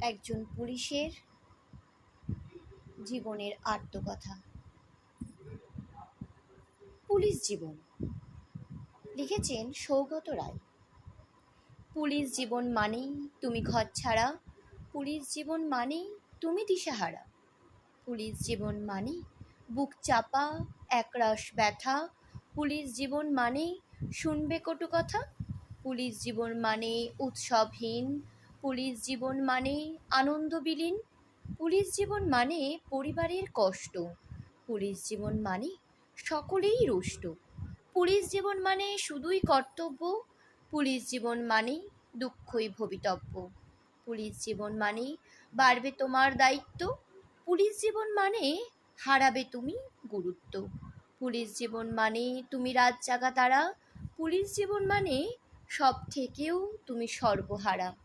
একজন পুলিশের জীবনের আত্মকথা। পুলিশ জীবন, লিখেছেন সৌগত রায়। পুলিশ জীবন মানেই তুমি ঘরছাড়া, পুলিশ জীবন মানেই তুমি দিশাহারা। পুলিশ জীবন মানেই বুক চাপা একরাশ ব্যথা, পুলিশ জীবন মানেই শুনবে কটু কথা। পুলিশ জীবন মানে উৎসবহীন, পুলিশ জীবন মানে আনন্দ বিলীন। পুলিশ জীবন মানে পরিবারের কষ্ট, পুলিশ জীবন মানে সকলেই রুষ্ট। পুলিশ জীবন মানে শুধুই কর্তব্য, পুলিশ জীবন মানে দুঃখই ভবিতব্য। পুলিশ জীবন মানে বাড়বে তোমার দায়িত্ব, পুলিশ জীবন মানে হারাবে তুমি গুরুত্ব। পুলিশ জীবন মানে তুমি রাত জাগা তারা, পুলিশ জীবন মানে সব থেকেও তুমি সর্বহারা।